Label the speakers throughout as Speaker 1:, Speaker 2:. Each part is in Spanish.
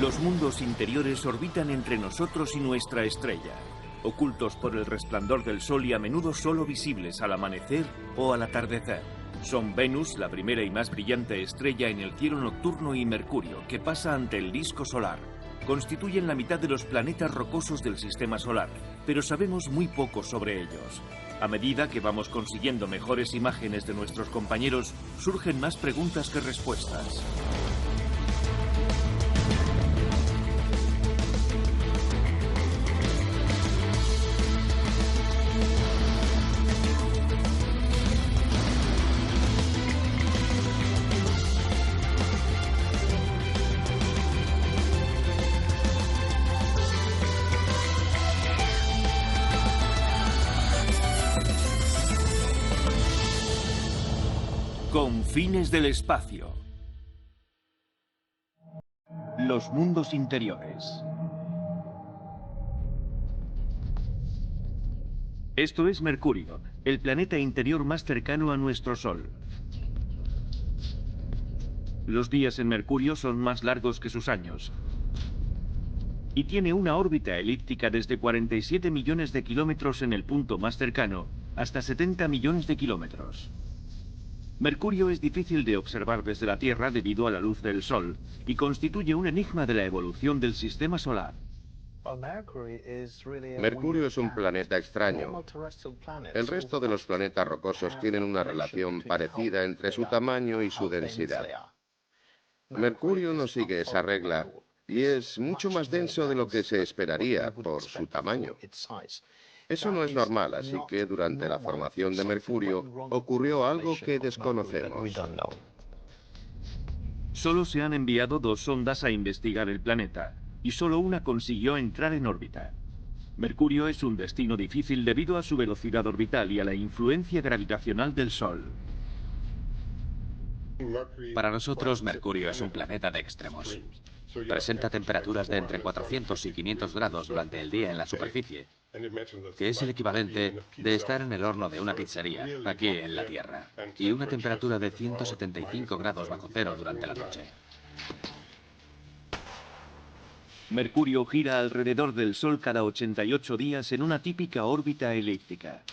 Speaker 1: Los mundos interiores orbitan entre nosotros y nuestra estrella, ocultos por el resplandor del Sol y a menudo solo visibles al amanecer o al atardecer. Son Venus, la primera y más brillante estrella en el cielo nocturno, y Mercurio, que pasa ante el disco solar. Constituyen la mitad de los planetas rocosos del sistema solar, pero sabemos muy poco sobre ellos. A medida que vamos consiguiendo mejores imágenes de nuestros compañeros, surgen más preguntas que respuestas. Confines del espacio. Los mundos interiores. Esto es Mercurio, el planeta interior más cercano a nuestro Sol. Los días en Mercurio son más largos que sus años. Y tiene una órbita elíptica desde 47 millones de kilómetros en el punto más cercano hasta 70 millones de kilómetros. Mercurio es difícil de observar desde la Tierra debido a la luz del Sol y constituye un enigma de la evolución del sistema solar.
Speaker 2: Mercurio es un planeta extraño. El resto de los planetas rocosos tienen una relación parecida entre su tamaño y su densidad. Mercurio no sigue esa regla y es mucho más denso de lo que se esperaría por su tamaño. Eso no es normal, así que durante la formación de Mercurio ocurrió algo que desconocemos.
Speaker 1: Solo se han enviado 2 sondas a investigar el planeta, y solo una consiguió entrar en órbita. Mercurio es un destino difícil debido a su velocidad orbital y a la influencia gravitacional del Sol.
Speaker 3: Para nosotros, Mercurio es un planeta de extremos. Presenta temperaturas de entre 400 y 500 grados durante el día en la superficie, que es el equivalente de estar en el horno de una pizzería, aquí en la Tierra, y una temperatura de 175 grados bajo cero durante la noche.
Speaker 1: Mercurio gira alrededor del Sol cada 88 días en una típica órbita elíptica.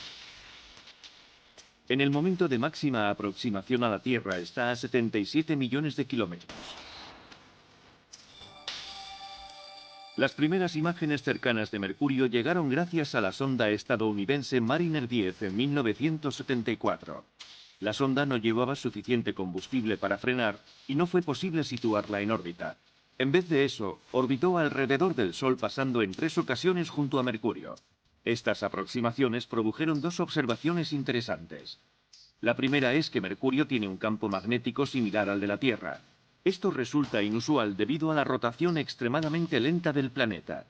Speaker 1: En el momento de máxima aproximación a la Tierra está a 77 millones de kilómetros. Las primeras imágenes cercanas de Mercurio llegaron gracias a la sonda estadounidense Mariner 10 en 1974. La sonda no llevaba suficiente combustible para frenar y no fue posible situarla en órbita. En vez de eso, orbitó alrededor del Sol pasando en 3 ocasiones junto a Mercurio. Estas aproximaciones produjeron 2 observaciones interesantes. La primera es que Mercurio tiene un campo magnético similar al de la Tierra. Esto resulta inusual debido a la rotación extremadamente lenta del planeta.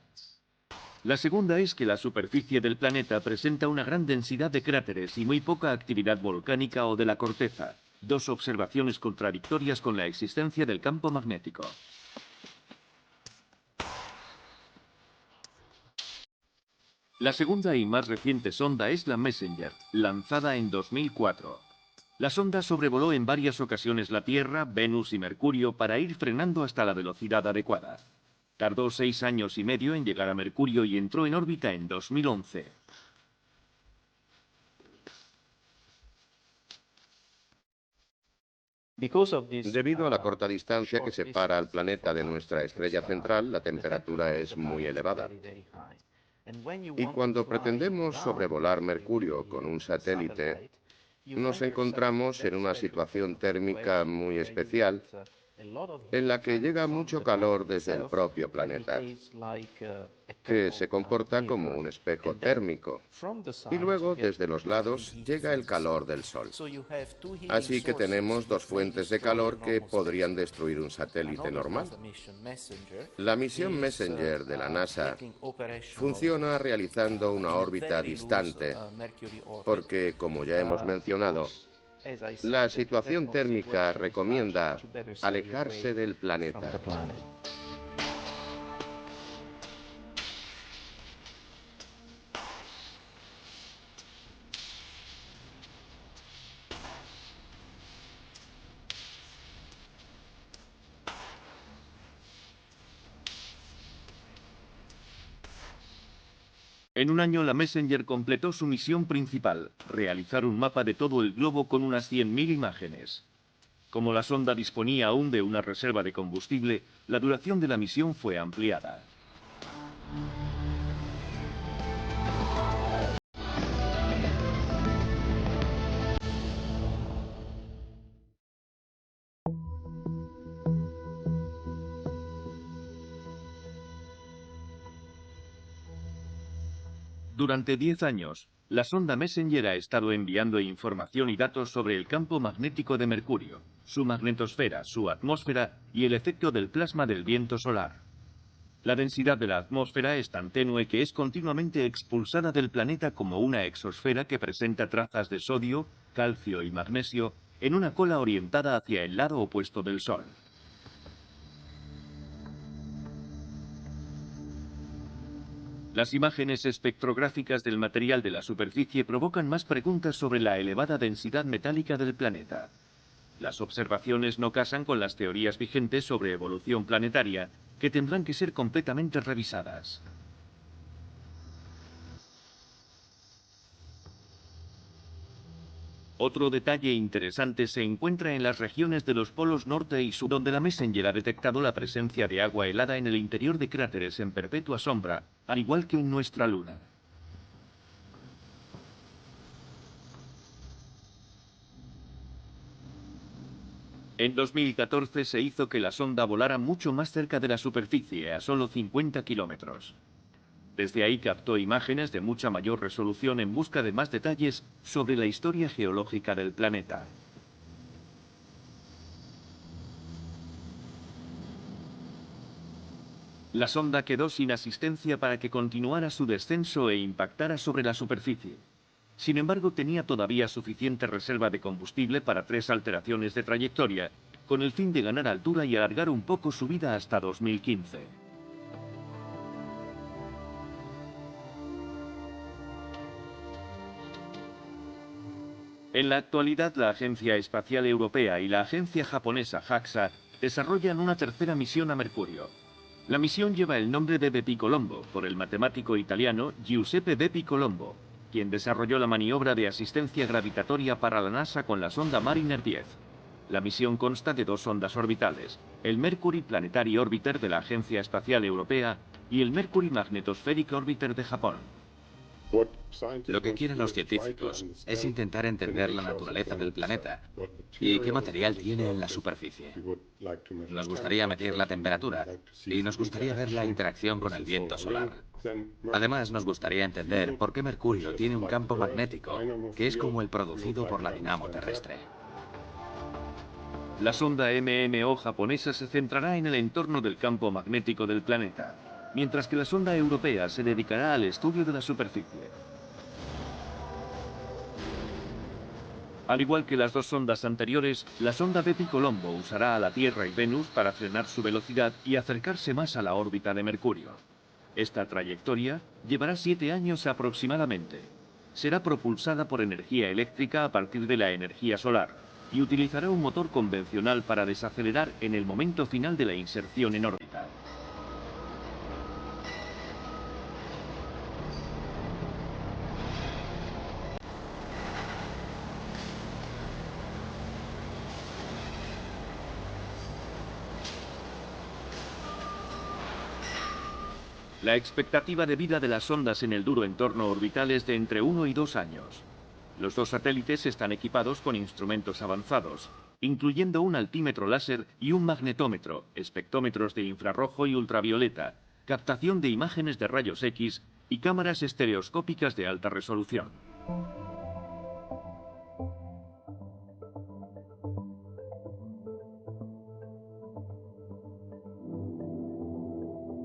Speaker 1: La segunda es que la superficie del planeta presenta una gran densidad de cráteres y muy poca actividad volcánica o de la corteza, 2 observaciones contradictorias con la existencia del campo magnético. La segunda y más reciente sonda es la Messenger, lanzada en 2004. La sonda sobrevoló en varias ocasiones la Tierra, Venus y Mercurio para ir frenando hasta la velocidad adecuada. Tardó 6 años y medio en llegar a Mercurio y entró en órbita en 2011.
Speaker 2: Debido a la corta distancia que separa al planeta de nuestra estrella central, la temperatura es muy elevada. Y cuando pretendemos sobrevolar Mercurio con un satélite, nos encontramos en una situación térmica muy especial, en la que llega mucho calor desde el propio planeta, que se comporta como un espejo térmico. Y luego, desde los lados, llega el calor del Sol. Así que tenemos 2 fuentes de calor que podrían destruir un satélite normal. La misión Messenger de la NASA funciona realizando una órbita distante, porque, como ya hemos mencionado, la situación térmica recomienda alejarse del planeta.
Speaker 1: En un año la Messenger completó su misión principal, realizar un mapa de todo el globo con unas 100.000 imágenes. Como la sonda disponía aún de una reserva de combustible, la duración de la misión fue ampliada. Durante 10 años, la sonda Messenger ha estado enviando información y datos sobre el campo magnético de Mercurio, su magnetosfera, su atmósfera y el efecto del plasma del viento solar. La densidad de la atmósfera es tan tenue que es continuamente expulsada del planeta como una exosfera que presenta trazas de sodio, calcio y magnesio en una cola orientada hacia el lado opuesto del Sol. Las imágenes espectrográficas del material de la superficie provocan más preguntas sobre la elevada densidad metálica del planeta. Las observaciones no casan con las teorías vigentes sobre evolución planetaria, que tendrán que ser completamente revisadas. Otro detalle interesante se encuentra en las regiones de los polos norte y sur, donde la Messenger ha detectado la presencia de agua helada en el interior de cráteres en perpetua sombra, al igual que en nuestra Luna. En 2014 se hizo que la sonda volara mucho más cerca de la superficie, a solo 50 kilómetros. Desde ahí captó imágenes de mucha mayor resolución en busca de más detalles sobre la historia geológica del planeta. La sonda quedó sin asistencia para que continuara su descenso e impactara sobre la superficie. Sin embargo, tenía todavía suficiente reserva de combustible para 3 alteraciones de trayectoria, con el fin de ganar altura y alargar un poco su vida hasta 2015. En la actualidad, la Agencia Espacial Europea y la agencia japonesa JAXA desarrollan una tercera misión a Mercurio. La misión lleva el nombre de Bepi Colombo, por el matemático italiano Giuseppe Bepi Colombo, quien desarrolló la maniobra de asistencia gravitatoria para la NASA con la sonda Mariner 10. La misión consta de 2 sondas orbitales, el Mercury Planetary Orbiter de la Agencia Espacial Europea y el Mercury Magnetospheric Orbiter de Japón.
Speaker 3: Lo que quieren los científicos es intentar entender la naturaleza del planeta y qué material tiene en la superficie. Nos gustaría medir la temperatura y nos gustaría ver la interacción con el viento solar. Además, nos gustaría entender por qué Mercurio tiene un campo magnético, que es como el producido por la dinamo terrestre.
Speaker 1: La sonda MMO japonesa se centrará en el entorno del campo magnético del planeta, mientras que la sonda europea se dedicará al estudio de la superficie. Al igual que las 2 sondas anteriores, la sonda Bepi Colombo usará a la Tierra y Venus para frenar su velocidad y acercarse más a la órbita de Mercurio. Esta trayectoria llevará 7 años aproximadamente. Será propulsada por energía eléctrica a partir de la energía solar y utilizará un motor convencional para desacelerar en el momento final de la inserción en órbita. La expectativa de vida de las sondas en el duro entorno orbital es de entre 1 y 2 años. Los 2 satélites están equipados con instrumentos avanzados, incluyendo un altímetro láser y un magnetómetro, espectrómetros de infrarrojo y ultravioleta, captación de imágenes de rayos X y cámaras estereoscópicas de alta resolución.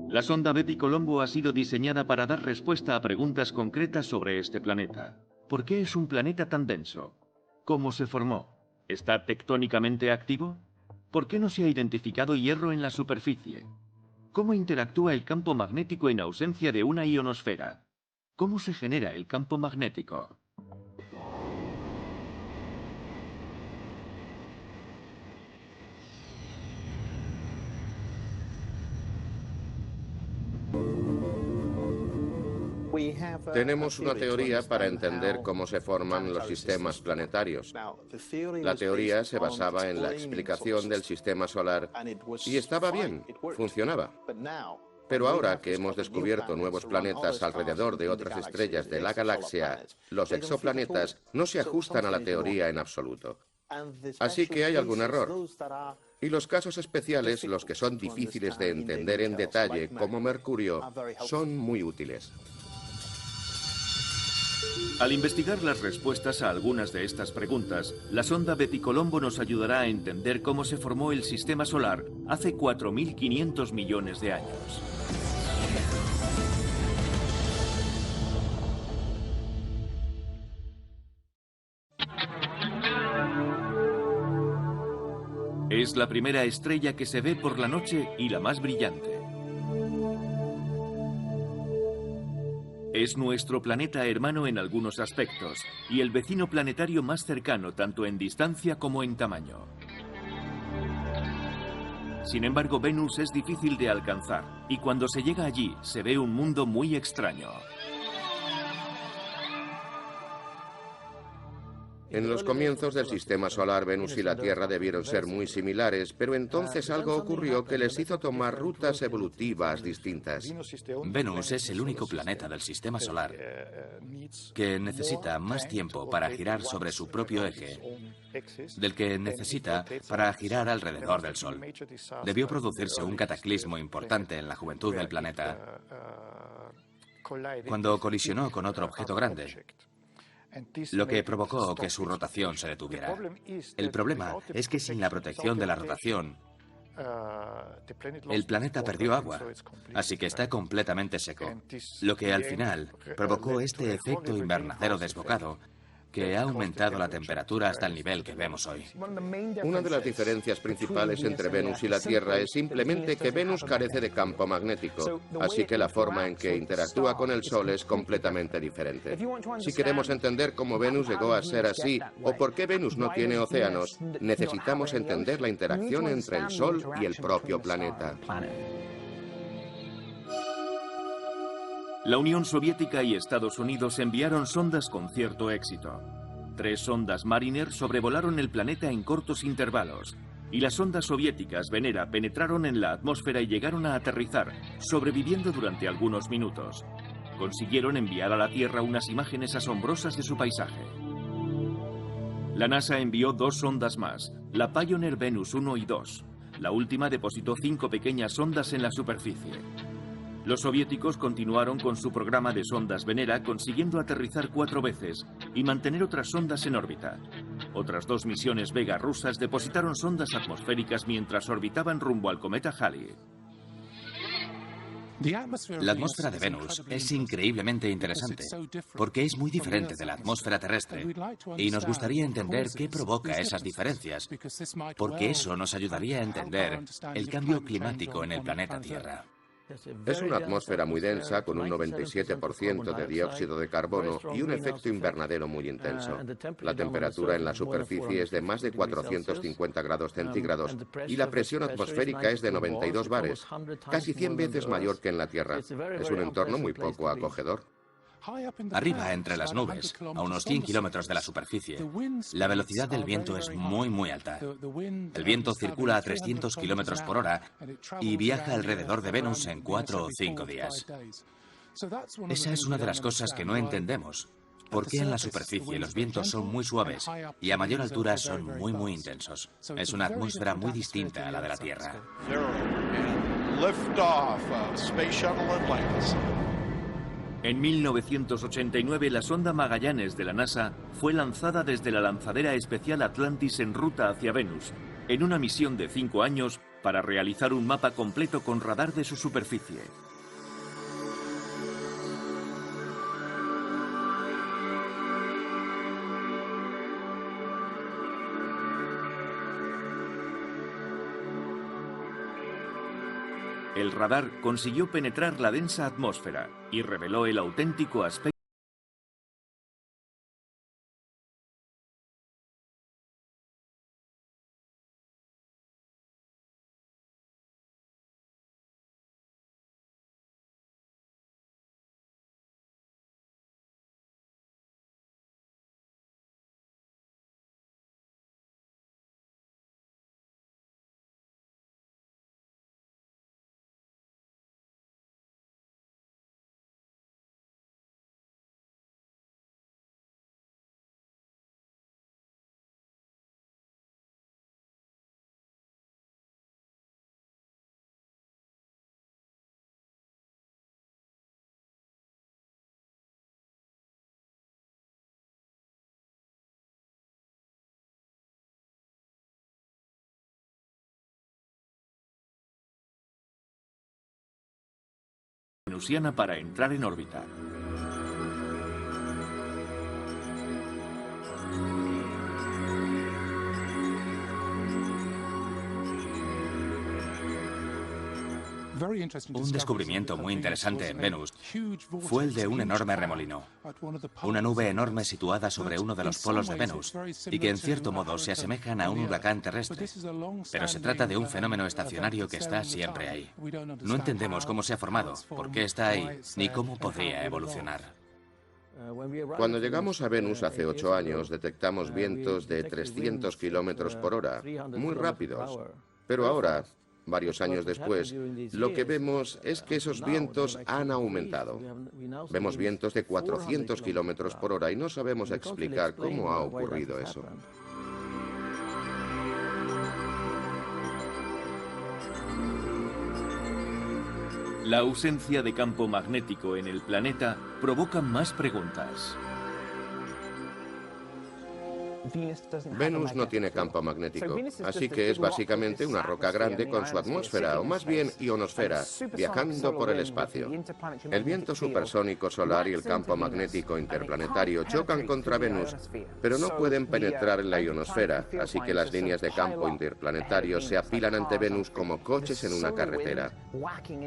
Speaker 1: La sonda Bepi Colombo ha sido diseñada para dar respuesta a preguntas concretas sobre este planeta. ¿Por qué es un planeta tan denso? ¿Cómo se formó? ¿Está tectónicamente activo? ¿Por qué no se ha identificado hierro en la superficie? ¿Cómo interactúa el campo magnético en ausencia de una ionosfera? ¿Cómo se genera el campo magnético?
Speaker 2: Tenemos una teoría para entender cómo se forman los sistemas planetarios. La teoría se basaba en la explicación del sistema solar y estaba bien, funcionaba. Pero ahora que hemos descubierto nuevos planetas alrededor de otras estrellas de la galaxia, los exoplanetas no se ajustan a la teoría en absoluto. Así que hay algún error. Y los casos especiales, los que son difíciles de entender en detalle, como Mercurio, son muy útiles.
Speaker 1: Al investigar las respuestas a algunas de estas preguntas, la sonda Bepicolombo nos ayudará a entender cómo se formó el sistema solar hace 4.500 millones de años. Es la primera estrella que se ve por la noche y la más brillante. Es nuestro planeta hermano en algunos aspectos y el vecino planetario más cercano tanto en distancia como en tamaño. Sin embargo, Venus es difícil de alcanzar y cuando se llega allí se ve un mundo muy extraño.
Speaker 2: En los comienzos del sistema solar, Venus y la Tierra debieron ser muy similares, pero entonces algo ocurrió que les hizo tomar rutas evolutivas distintas.
Speaker 3: Venus es el único planeta del sistema solar que necesita más tiempo para girar sobre su propio eje del que necesita para girar alrededor del Sol. Debió producirse un cataclismo importante en la juventud del planeta cuando colisionó con otro objeto grande, lo que provocó que su rotación se detuviera. El problema es que sin la protección de la rotación, el planeta perdió agua, así que está completamente seco, lo que al final provocó este efecto invernadero desbocado que ha aumentado la temperatura hasta el nivel que vemos hoy.
Speaker 2: Una de las diferencias principales entre Venus y la Tierra es simplemente que Venus carece de campo magnético, así que la forma en que interactúa con el Sol es completamente diferente. Si queremos entender cómo Venus llegó a ser así o por qué Venus no tiene océanos, necesitamos entender la interacción entre el Sol y el propio planeta.
Speaker 1: La Unión Soviética y Estados Unidos enviaron sondas con cierto éxito. 3 sondas Mariner sobrevolaron el planeta en cortos intervalos, y las sondas soviéticas Venera penetraron en la atmósfera y llegaron a aterrizar, sobreviviendo durante algunos minutos. Consiguieron enviar a la Tierra unas imágenes asombrosas de su paisaje. La NASA envió 2 sondas más, la Pioneer Venus 1 y 2. La última depositó 5 pequeñas sondas en la superficie. Los soviéticos continuaron con su programa de sondas Venera, consiguiendo aterrizar 4 veces y mantener otras sondas en órbita. Otras 2 misiones Vega rusas depositaron sondas atmosféricas mientras orbitaban rumbo al cometa Halley.
Speaker 3: La atmósfera de Venus es increíblemente interesante porque es muy diferente de la atmósfera terrestre y nos gustaría entender qué provoca esas diferencias, porque eso nos ayudaría a entender el cambio climático en el planeta Tierra.
Speaker 2: Es una atmósfera muy densa con un 97% de dióxido de carbono y un efecto invernadero muy intenso. La temperatura en la superficie es de más de 450 grados centígrados y la presión atmosférica es de 92 bares, casi 100 veces mayor que en la Tierra. Es un entorno muy poco acogedor.
Speaker 3: Arriba, entre las nubes, a unos 100 kilómetros de la superficie, la velocidad del viento es muy alta. El viento circula a 300 kilómetros por hora y viaja alrededor de Venus en 4 o 5 días. Esa es una de las cosas que no entendemos. ¿Por qué en la superficie los vientos son muy suaves y a mayor altura son muy intensos? Es una atmósfera muy distinta a la de la Tierra.
Speaker 1: En 1989, la sonda Magallanes de la NASA fue lanzada desde la lanzadera espacial Atlantis en ruta hacia Venus, en una misión de 5 años para realizar un mapa completo con radar de su superficie. El radar consiguió penetrar la densa atmósfera y reveló el auténtico aspecto venusiana para entrar en órbita.
Speaker 3: Un descubrimiento muy interesante en Venus fue el de un enorme remolino, una nube enorme situada sobre uno de los polos de Venus y que en cierto modo se asemejan a un huracán terrestre, pero se trata de un fenómeno estacionario que está siempre ahí. No entendemos cómo se ha formado, por qué está ahí, ni cómo podría evolucionar.
Speaker 2: Cuando llegamos a Venus hace 8 años, detectamos vientos de 300 kilómetros por hora, muy rápidos, pero ahora, varios años después, lo que vemos es que esos vientos han aumentado. Vemos vientos de 400 kilómetros por hora y no sabemos explicar cómo ha ocurrido eso.
Speaker 1: La ausencia de campo magnético en el planeta provoca más preguntas.
Speaker 2: Venus no tiene campo magnético, así que es básicamente una roca grande con su atmósfera, o más bien ionosfera, viajando por el espacio. El viento supersónico solar y el campo magnético interplanetario chocan contra Venus, pero no pueden penetrar en la ionosfera, así que las líneas de campo interplanetario se apilan ante Venus como coches en una carretera.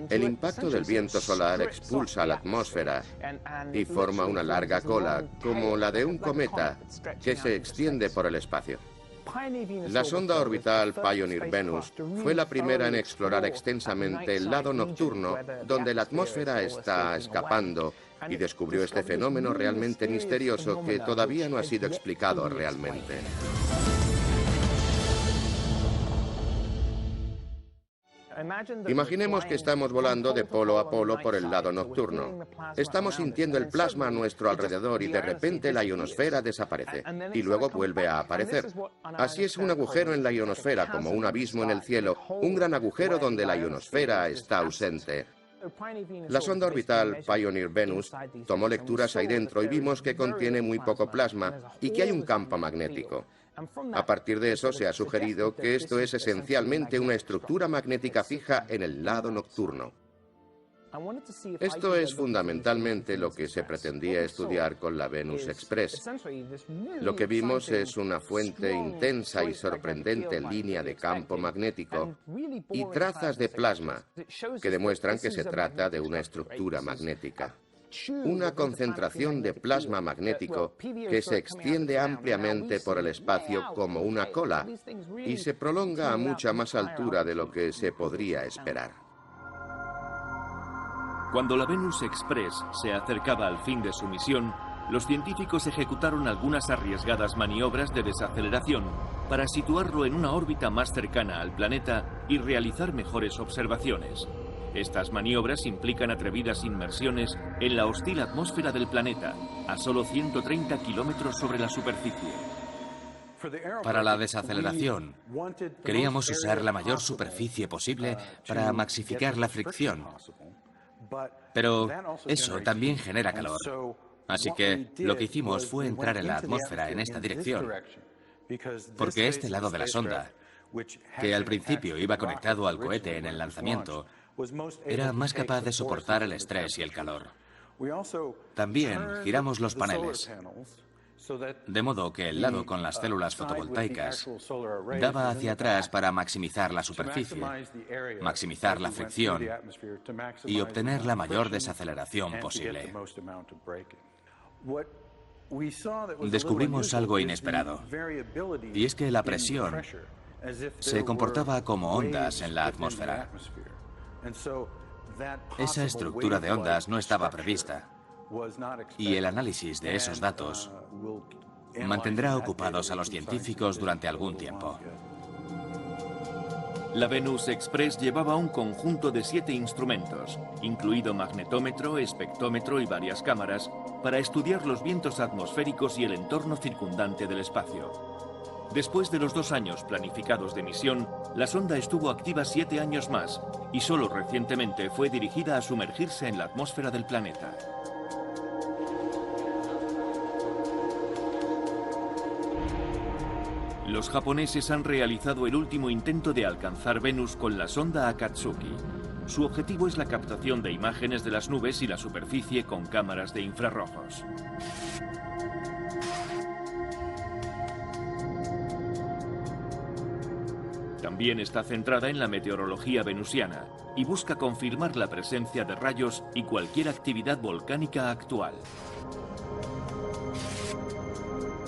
Speaker 2: El impacto del viento solar expulsa la atmósfera y forma una larga cola, como la de un cometa, que se extiende por el espacio. La sonda orbital Pioneer Venus fue la primera en explorar extensamente el lado nocturno, donde la atmósfera está escapando, y descubrió este fenómeno realmente misterioso que todavía no ha sido explicado realmente. Imaginemos que estamos volando de polo a polo por el lado nocturno. Estamos sintiendo el plasma a nuestro alrededor y de repente la ionosfera desaparece y luego vuelve a aparecer. Así es un agujero en la ionosfera, como un abismo en el cielo, un gran agujero donde la ionosfera está ausente. La sonda orbital Pioneer Venus tomó lecturas ahí dentro y vimos que contiene muy poco plasma y que hay un campo magnético. A partir de eso se ha sugerido que esto es esencialmente una estructura magnética fija en el lado nocturno. Esto es fundamentalmente lo que se pretendía estudiar con la Venus Express. Lo que vimos es una fuente intensa y sorprendente línea de campo magnético y trazas de plasma que demuestran que se trata de una estructura magnética. Una concentración de plasma magnético que se extiende ampliamente por el espacio como una cola y se prolonga a mucha más altura de lo que se podría esperar.
Speaker 1: Cuando la Venus Express se acercaba al fin de su misión, los científicos ejecutaron algunas arriesgadas maniobras de desaceleración para situarlo en una órbita más cercana al planeta y realizar mejores observaciones. Estas maniobras implican atrevidas inmersiones en la hostil atmósfera del planeta, a solo 130 kilómetros sobre la superficie.
Speaker 3: Para la desaceleración, queríamos usar la mayor superficie posible para maxificar la fricción. Pero eso también genera calor. Así que lo que hicimos fue entrar en la atmósfera en esta dirección, porque este lado de la sonda, que al principio iba conectado al cohete en el lanzamiento, era más capaz de soportar el estrés y el calor. También giramos los paneles, de modo que el lado con las células fotovoltaicas daba hacia atrás para maximizar la superficie, maximizar la fricción y obtener la mayor desaceleración posible. Descubrimos algo inesperado, y es que la presión se comportaba como ondas en la atmósfera. Esa estructura de ondas no estaba prevista, y el análisis de esos datos mantendrá ocupados a los científicos durante algún tiempo.
Speaker 1: La Venus Express llevaba un conjunto de 7 instrumentos, incluido magnetómetro, espectrómetro y varias cámaras, para estudiar los vientos atmosféricos y el entorno circundante del espacio. Después de los 2 años planificados de misión, la sonda estuvo activa 7 años más y solo recientemente fue dirigida a sumergirse en la atmósfera del planeta. Los japoneses han realizado el último intento de alcanzar Venus con la sonda Akatsuki. Su objetivo es la captación de imágenes de las nubes y la superficie con cámaras de infrarrojos. También está centrada en la meteorología venusiana y busca confirmar la presencia de rayos y cualquier actividad volcánica actual.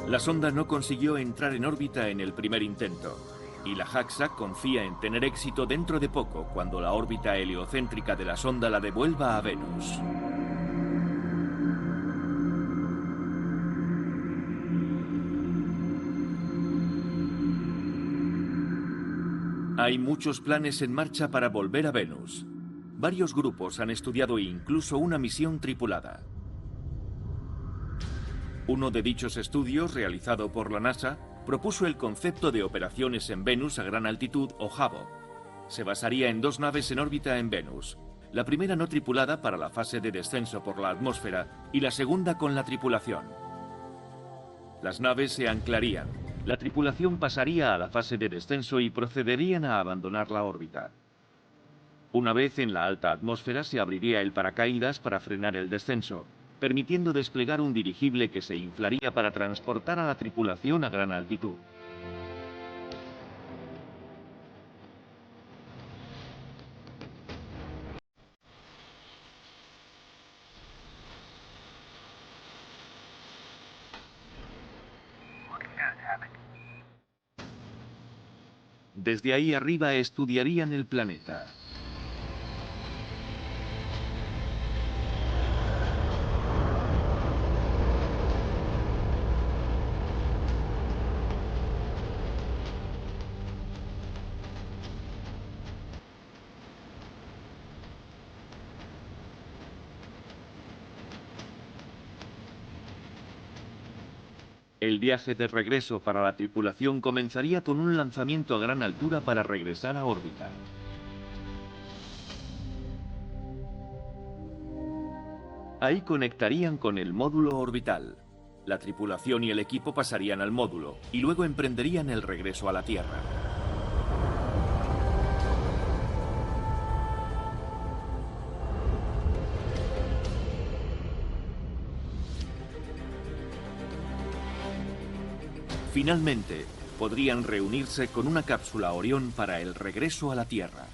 Speaker 1: La sonda no consiguió entrar en órbita en el primer intento, y la JAXA confía en tener éxito dentro de poco cuando la órbita heliocéntrica de la sonda la devuelva a Venus. Hay muchos planes en marcha para volver a Venus. Varios grupos han estudiado incluso una misión tripulada. Uno de dichos estudios, realizado por la NASA, propuso el concepto de operaciones en Venus a gran altitud o HAVO. Se basaría en 2 naves en órbita en Venus, la primera no tripulada para la fase de descenso por la atmósfera y la segunda con la tripulación. Las naves se anclarían, la tripulación pasaría a la fase de descenso y procederían a abandonar la órbita. Una vez en la alta atmósfera se abriría el paracaídas para frenar el descenso, permitiendo desplegar un dirigible que se inflaría para transportar a la tripulación a gran altitud. Desde ahí arriba estudiarían el planeta. El viaje de regreso para la tripulación comenzaría con un lanzamiento a gran altura para regresar a órbita. Ahí conectarían con el módulo orbital. La tripulación y el equipo pasarían al módulo y luego emprenderían el regreso a la Tierra. Finalmente, podrían reunirse con una cápsula Orión para el regreso a la Tierra.